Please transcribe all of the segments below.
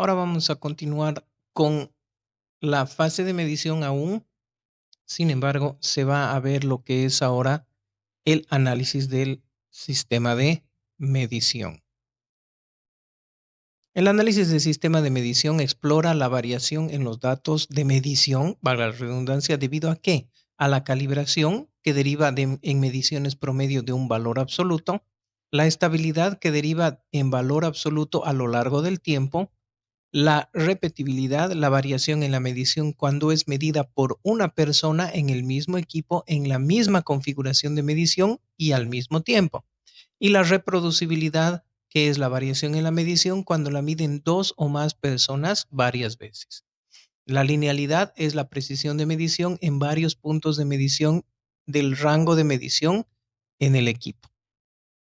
Ahora vamos a continuar con la fase de medición aún. Sin embargo, se va a ver lo que es ahora el análisis del sistema de medición. El análisis del sistema de medición explora la variación en los datos de medición, valga la redundancia, ¿debido a qué? A la calibración que deriva en mediciones promedio de un valor absoluto, la estabilidad que deriva en valor absoluto a lo largo del tiempo, la repetibilidad, la variación en la medición cuando es medida por una persona en el mismo equipo, en la misma configuración de medición y al mismo tiempo. Y la reproducibilidad, que es la variación en la medición cuando la miden dos o más personas varias veces. La linealidad es la precisión de medición en varios puntos de medición del rango de medición en el equipo.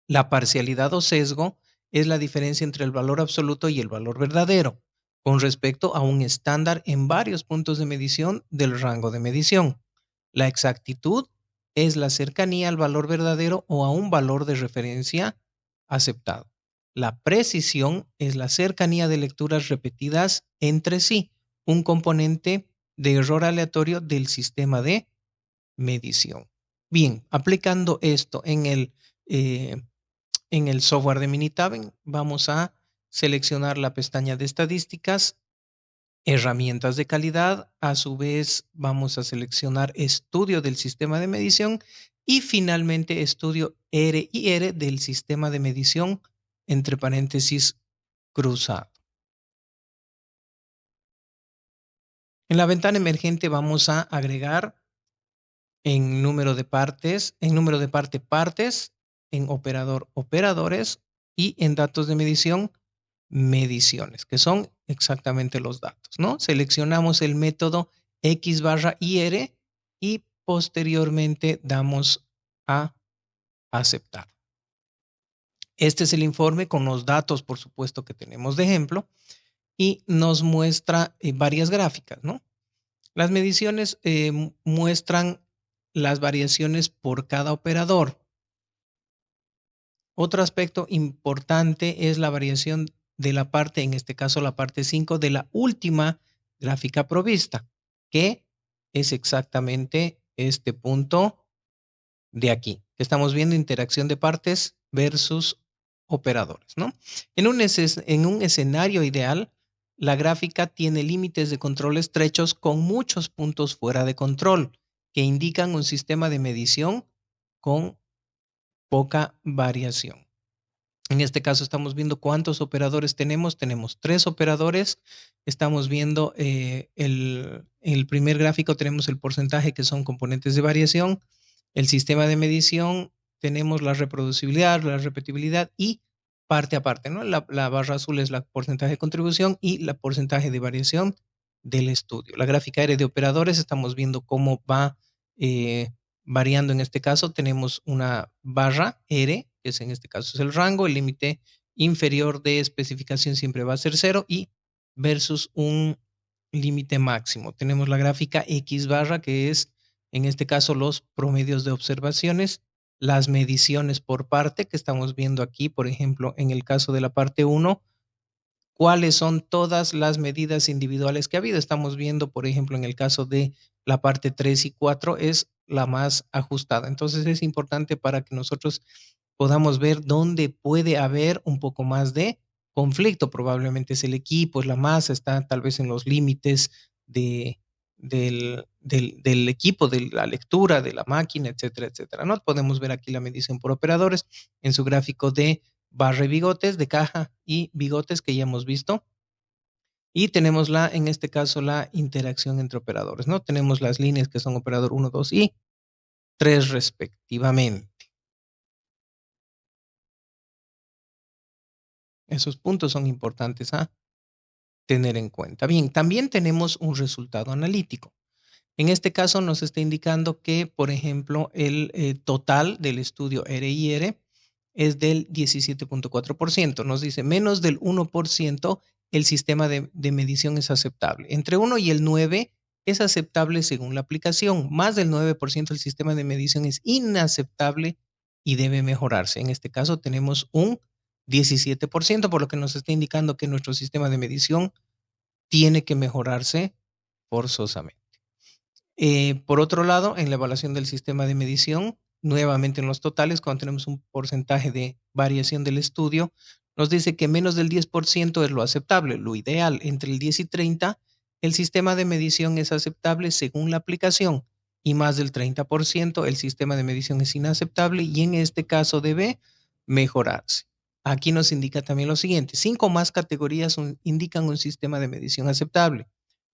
La parcialidad o sesgo es la diferencia entre el valor absoluto y el valor verdadero con respecto a un estándar en varios puntos de medición del rango de medición. La exactitud es la cercanía al valor verdadero o a un valor de referencia aceptado. La precisión es la cercanía de lecturas repetidas entre sí, un componente de error aleatorio del sistema de medición. Bien, aplicando esto en el software de Minitab, vamos a seleccionar la pestaña de estadísticas, herramientas de calidad, a su vez vamos a seleccionar estudio del sistema de medición y finalmente estudio RIR del sistema de medición, entre paréntesis cruzado. En la ventana emergente vamos a agregar en número de partes, partes, en operador operadores y en datos de medición mediciones, que son exactamente los datos, ¿no? Seleccionamos el método X barra IR y posteriormente damos a aceptar. Este es el informe con los datos, por supuesto, que tenemos de ejemplo y nos muestra varias gráficas, ¿no? Las mediciones muestran las variaciones por cada operador. Otro aspecto importante es la variación de la parte, en este caso la parte 5 de la última gráfica provista, que es exactamente este punto de aquí. Estamos viendo interacción de partes versus operadores, ¿no? En un escenario ideal, la gráfica tiene límites de control estrechos con muchos puntos fuera de control que indican un sistema de medición con poca variación. En este caso estamos viendo cuántos operadores tenemos. Tenemos 3 operadores. Estamos viendo el primer gráfico, tenemos el porcentaje que son componentes de variación. El sistema de medición, tenemos la reproducibilidad, la repetibilidad y parte a parte, ¿no? La barra azul es la porcentaje de contribución y la porcentaje de variación del estudio. La gráfica R de operadores, estamos viendo cómo va variando. En este caso tenemos una barra R, que es en este caso es el rango, el límite inferior de especificación siempre va a ser 0 y versus un límite máximo. Tenemos la gráfica X barra, que es en este caso los promedios de observaciones, las mediciones por parte que estamos viendo aquí, por ejemplo, en el caso de la parte 1, cuáles son todas las medidas individuales que ha habido. Estamos viendo, por ejemplo, en el caso de la parte 3 y 4 es la más ajustada. Entonces es importante para que nosotros podamos ver dónde puede haber un poco más de conflicto. Probablemente es el equipo, es la masa, está tal vez en los límites del equipo, de la lectura, de la máquina, etcétera, etcétera, ¿no? Podemos ver aquí la medición por operadores en su gráfico de barra y bigotes, de caja y bigotes que ya hemos visto. Y tenemos en este caso, la interacción entre operadores, ¿no? Tenemos las líneas que son operador 1, 2 y 3 respectivamente. Esos puntos son importantes a tener en cuenta. Bien, también tenemos un resultado analítico. En este caso nos está indicando que, por ejemplo, el total del estudio RIR es del 17.4%. Nos dice menos del 1%, el sistema de medición es aceptable. Entre 1 y el 9 es aceptable según la aplicación. Más del 9% el sistema de medición es inaceptable y debe mejorarse. En este caso tenemos un 17%, por lo que nos está indicando que nuestro sistema de medición tiene que mejorarse forzosamente. Por otro lado, en la evaluación del sistema de medición, nuevamente en los totales, cuando tenemos un porcentaje de variación del estudio, nos dice que menos del 10% es lo aceptable, lo ideal. Entre el 10 y 30, el sistema de medición es aceptable según la aplicación, y más del 30%, el sistema de medición es inaceptable y en este caso debe mejorarse. Aquí nos indica también lo siguiente: 5 o más categorías indican un sistema de medición aceptable.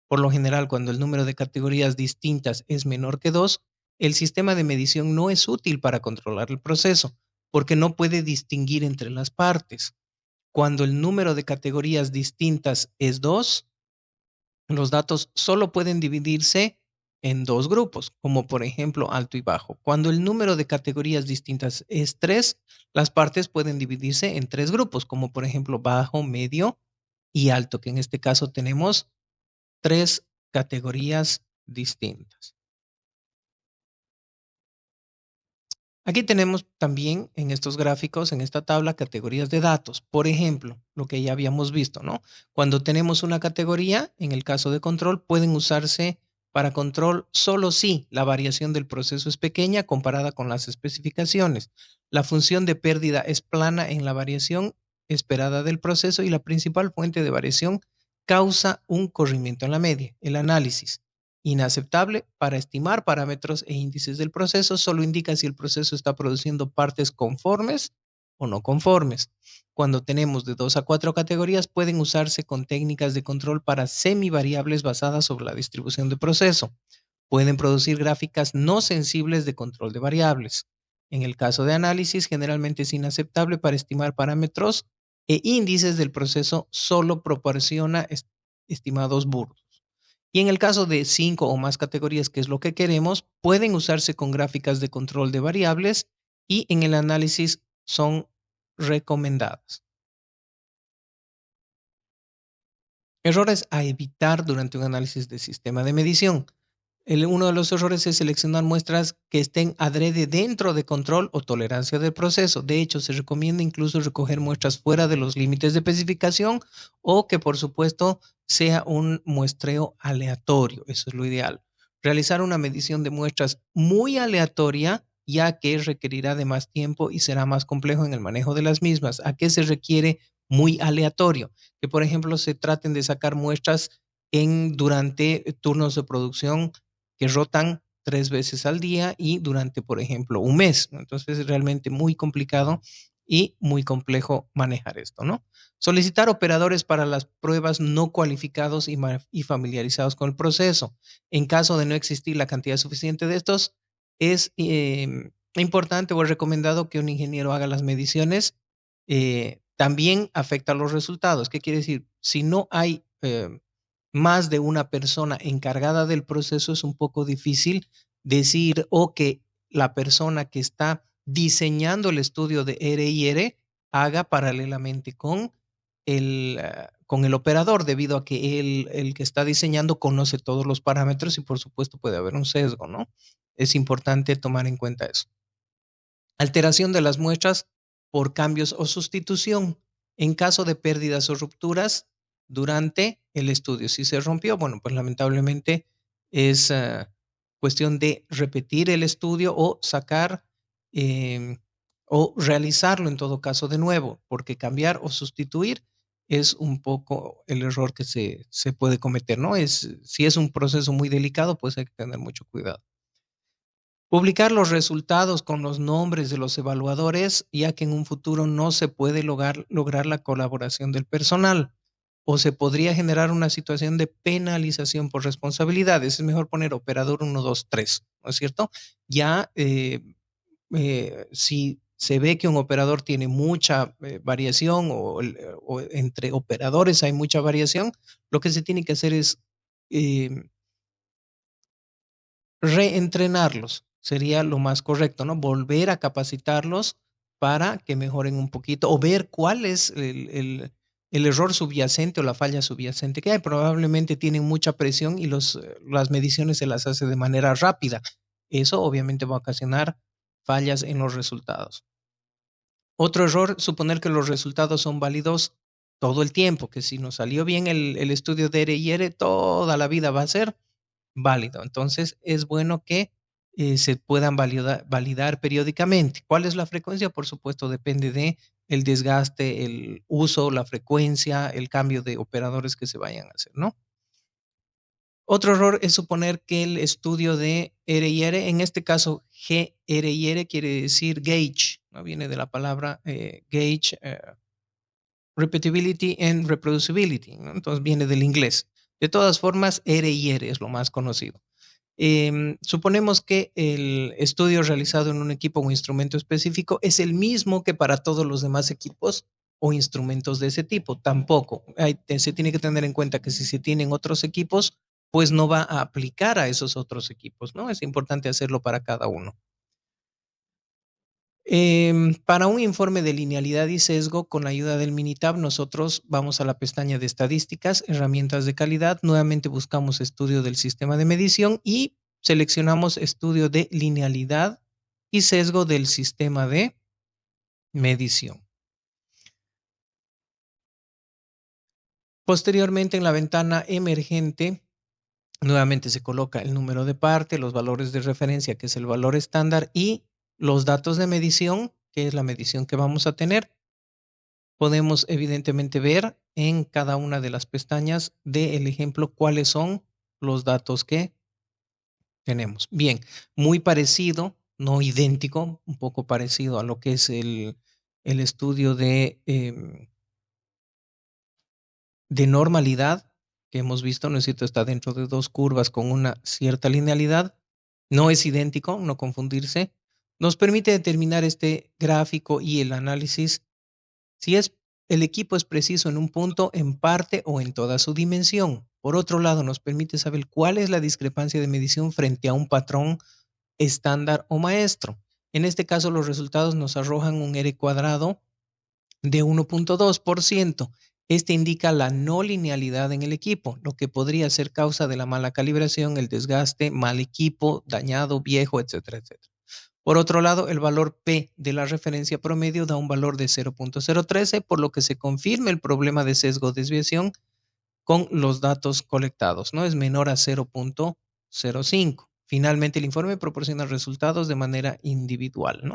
Por lo general, cuando el número de categorías distintas es menor que 2, el sistema de medición no es útil para controlar el proceso, porque no puede distinguir entre las partes. Cuando el número de categorías distintas es 2, los datos solo pueden dividirse en dos grupos, como por ejemplo alto y bajo. Cuando el número de categorías distintas es 3, las partes pueden dividirse en tres grupos, como por ejemplo bajo, medio y alto, que en este caso tenemos tres categorías distintas. Aquí tenemos también en estos gráficos, en esta tabla, categorías de datos. Por ejemplo, lo que ya habíamos visto, ¿no? Cuando tenemos una categoría, en el caso de control, pueden usarse para control solo si la variación del proceso es pequeña comparada con las especificaciones. La función de pérdida es plana en la variación esperada del proceso y la principal fuente de variación causa un corrimiento en la media. El análisis inaceptable para estimar parámetros e índices del proceso, solo indica si el proceso está produciendo partes conformes o no conformes. Cuando tenemos de 2 a 4 categorías, pueden usarse con técnicas de control para semivariables basadas sobre la distribución de proceso. Pueden producir gráficas no sensibles de control de variables. En el caso de análisis, generalmente es inaceptable para estimar parámetros e índices del proceso, solo proporciona estimados burdos. Y en el caso de 5 o más categorías, que es lo que queremos, pueden usarse con gráficas de control de variables y en el análisis son recomendadas. Errores a evitar durante un análisis de sistema de medición. Uno de los errores es seleccionar muestras que estén adrede dentro de control o tolerancia del proceso. De hecho, se recomienda incluso recoger muestras fuera de los límites de especificación o que, por supuesto, sea un muestreo aleatorio. Eso es lo ideal. Realizar una medición de muestras muy aleatoria, ya que requerirá de más tiempo y será más complejo en el manejo de las mismas. ¿A qué se requiere muy aleatorio? Que, por ejemplo, se traten de sacar muestras durante turnos de producción que rotan 3 veces al día y durante, por ejemplo, un mes, ¿no? Entonces es realmente muy complicado y muy complejo manejar esto, ¿no? Solicitar operadores para las pruebas no cualificados y familiarizados con el proceso. En caso de no existir la cantidad suficiente de estos, es importante o es recomendado que un ingeniero haga las mediciones. También afecta a los resultados. ¿Qué quiere decir? Si no hay más de una persona encargada del proceso, es un poco difícil decir o que la persona que está diseñando el estudio de R&R haga paralelamente con el operador, debido a que el que está diseñando conoce todos los parámetros y por supuesto puede haber un sesgo, ¿no? Es importante tomar en cuenta eso. Alteración de las muestras por cambios o sustitución en caso de pérdidas o rupturas durante el estudio. Si se rompió, bueno, pues lamentablemente es cuestión de repetir el estudio o sacar o realizarlo en todo caso de nuevo, porque cambiar o sustituir es un poco el error que se puede cometer, ¿no? Si es un proceso muy delicado, pues hay que tener mucho cuidado. Publicar los resultados con los nombres de los evaluadores, ya que en un futuro no se puede lograr la colaboración del personal o se podría generar una situación de penalización por responsabilidades. Es mejor poner operador 1, 2, 3, ¿no es cierto? Ya si se ve que un operador tiene mucha variación o entre operadores hay mucha variación, lo que se tiene que hacer es eh, reentrenarlos sería lo más correcto, ¿no? Volver a capacitarlos para que mejoren un poquito o ver cuál es el error subyacente o la falla subyacente que hay. Probablemente tienen mucha presión y las mediciones se las hace de manera rápida. Eso obviamente va a ocasionar fallas en los resultados. Otro error, suponer que los resultados son válidos todo el tiempo, que si nos salió bien el estudio de R&R, toda la vida va a ser válido. Entonces, es bueno que se puedan validar periódicamente. ¿Cuál es la frecuencia? Por supuesto, depende de el desgaste, el uso, la frecuencia, el cambio de operadores que se vayan a hacer, ¿no? Otro error es suponer que el estudio de R&R, en este caso GR&R quiere decir gauge, ¿no? Viene de la palabra gauge, repetibility and reproducibility, ¿no? Entonces viene del inglés. De todas formas, R&R es lo más conocido. Suponemos que el estudio realizado en un equipo o instrumento específico es el mismo que para todos los demás equipos o instrumentos de ese tipo. Tampoco. Se tiene que tener en cuenta que si se tienen otros equipos, pues no va a aplicar a esos otros equipos, ¿no? Es importante hacerlo para cada uno. Para un informe de linealidad y sesgo, con la ayuda del Minitab, nosotros vamos a la pestaña de estadísticas, herramientas de calidad, nuevamente buscamos estudio del sistema de medición y seleccionamos estudio de linealidad y sesgo del sistema de medición. Posteriormente, en la ventana emergente, nuevamente se coloca el número de parte, los valores de referencia, que es el valor estándar, y los datos de medición, que es la medición que vamos a tener. Podemos evidentemente ver en cada una de las pestañas del ejemplo cuáles son los datos que tenemos. Bien, muy parecido, no idéntico, un poco parecido a lo que es el estudio de normalidad que hemos visto, ¿no es cierto? Está dentro de dos curvas con una cierta linealidad. No es idéntico, no confundirse. Nos permite determinar este gráfico y el análisis si el equipo es preciso en un punto, en parte o en toda su dimensión. Por otro lado, nos permite saber cuál es la discrepancia de medición frente a un patrón estándar o maestro. En este caso, los resultados nos arrojan un R cuadrado de 1.2%. Este indica la no linealidad en el equipo, lo que podría ser causa de la mala calibración, el desgaste, mal equipo, dañado, viejo, etcétera, etcétera. Por otro lado, el valor P de la referencia promedio da un valor de 0.013, por lo que se confirma el problema de sesgo o desviación con los datos colectados, ¿no? Es menor a 0.05. Finalmente, el informe proporciona resultados de manera individual, ¿no?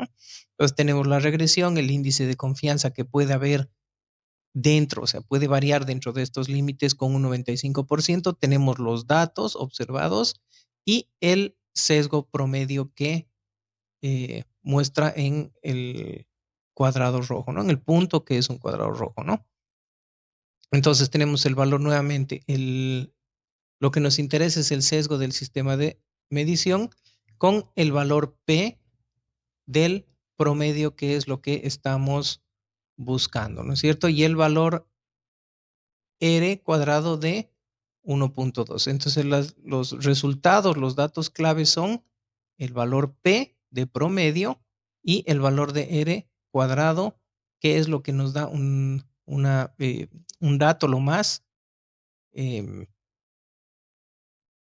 Entonces tenemos la regresión, el índice de confianza que puede haber dentro, o sea, puede variar dentro de estos límites con un 95%. Tenemos los datos observados y el sesgo promedio que muestra en el cuadrado rojo, ¿no? En el punto que es un cuadrado rojo, ¿no? Entonces tenemos el valor nuevamente. Lo que nos interesa es el sesgo del sistema de medición con el valor P del promedio, que es lo que estamos buscando, ¿no es cierto? Y el valor R cuadrado de 1.2. Entonces los resultados, los datos claves son el valor P de promedio y el valor de R cuadrado, que es lo que nos da un dato lo más eh,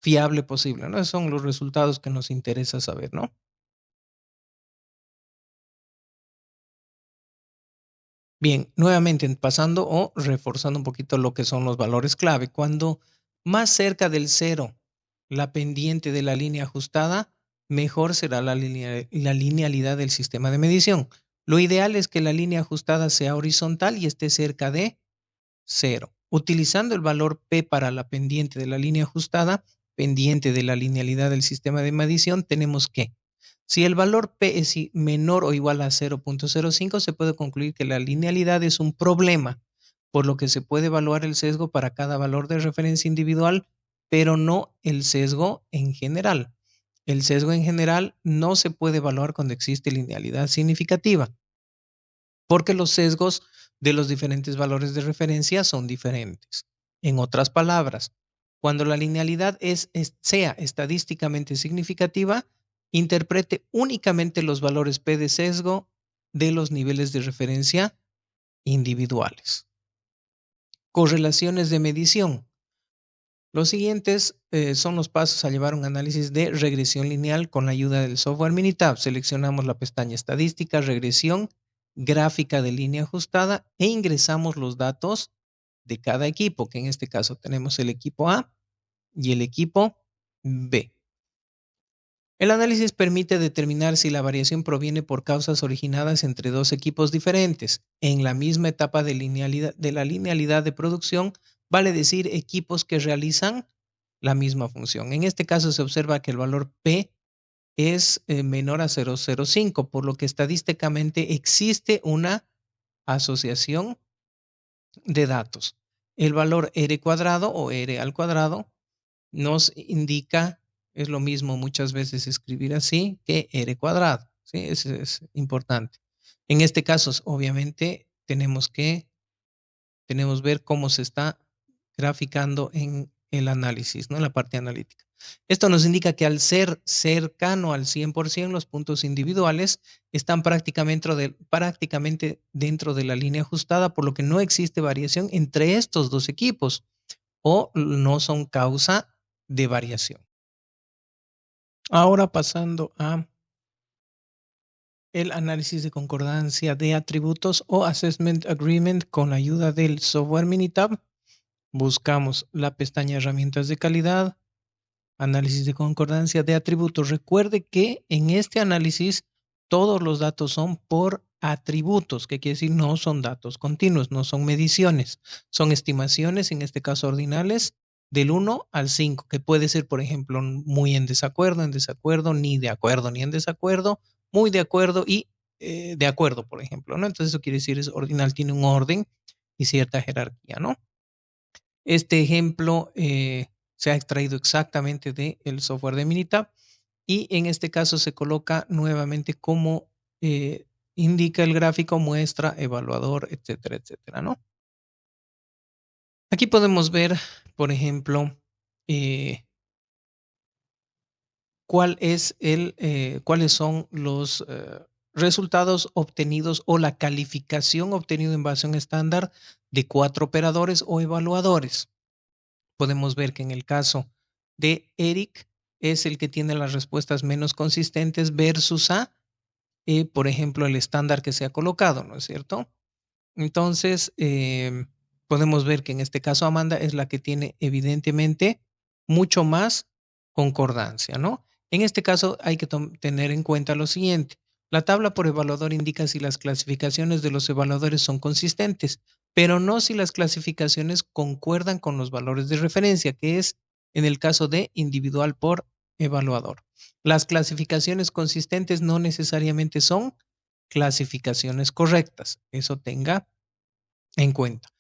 fiable posible, ¿no? Esos son los resultados que nos interesa saber, ¿no? Bien, nuevamente pasando o reforzando un poquito lo que son los valores clave. Cuando más cerca del cero la pendiente de la línea ajustada, mejor será la linealidad del sistema de medición. Lo ideal es que la línea ajustada sea horizontal y esté cerca de cero. Utilizando el valor P para la pendiente de la línea ajustada, pendiente de la linealidad del sistema de medición, tenemos que si el valor P es menor o igual a 0.05, se puede concluir que la linealidad es un problema, por lo que se puede evaluar el sesgo para cada valor de referencia individual, pero no el sesgo en general. El sesgo en general no se puede evaluar cuando existe linealidad significativa, porque los sesgos de los diferentes valores de referencia son diferentes. En otras palabras, cuando la linealidad sea estadísticamente significativa, interprete únicamente los valores P de sesgo de los niveles de referencia individuales. Correlaciones de medición. Los siguientes son los pasos a llevar un análisis de regresión lineal con la ayuda del software Minitab. Seleccionamos la pestaña Estadística, Regresión gráfica de línea ajustada e ingresamos los datos de cada equipo, que en este caso tenemos el equipo A y el equipo B. El análisis permite determinar si la variación proviene por causas originadas entre dos equipos diferentes en la misma etapa de la linealidad de producción, vale decir equipos que realizan la misma función. En este caso se observa que el valor P es menor a 0,05, por lo que estadísticamente existe una asociación de datos. El valor R cuadrado o R al cuadrado nos indica, es lo mismo muchas veces escribir así que R cuadrado, ¿sí? Eso es importante. En este caso, obviamente, tenemos ver cómo se está graficando en el análisis, ¿no? En la parte analítica. Esto nos indica que al ser cercano al 100%, los puntos individuales están prácticamente dentro de la línea ajustada, por lo que no existe variación entre estos dos equipos o no son causa de variación. Ahora pasando a el análisis de concordancia de atributos o Assessment Agreement con la ayuda del software Minitab. Buscamos la pestaña Herramientas de calidad, análisis de concordancia de atributos. Recuerde que en este análisis todos los datos son por atributos, que quiere decir no son datos continuos, no son mediciones, son estimaciones, en este caso ordinales, del 1 al 5, que puede ser, por ejemplo, muy en desacuerdo, ni de acuerdo, ni en desacuerdo, muy de acuerdo y de acuerdo, por ejemplo, ¿no? Entonces eso quiere decir es ordinal, tiene un orden y cierta jerarquía, ¿no? Este ejemplo se ha extraído exactamente del software de Minitab y en este caso se coloca nuevamente como indica el gráfico, muestra, evaluador, etcétera, etcétera, ¿no? Aquí podemos ver, por ejemplo, cuáles son los resultados obtenidos o la calificación obtenida en base a un estándar de 4 operadores o evaluadores. Podemos ver que en el caso de Eric es el que tiene las respuestas menos consistentes versus a, por ejemplo, el estándar que se ha colocado, ¿no es cierto? Entonces, podemos ver que en este caso Amanda es la que tiene evidentemente mucho más concordancia, ¿no? En este caso hay que tener en cuenta lo siguiente. La tabla por evaluador indica si las clasificaciones de los evaluadores son consistentes, pero no si las clasificaciones concuerdan con los valores de referencia, que es en el caso de individual por evaluador. Las clasificaciones consistentes no necesariamente son clasificaciones correctas. Eso tenga en cuenta.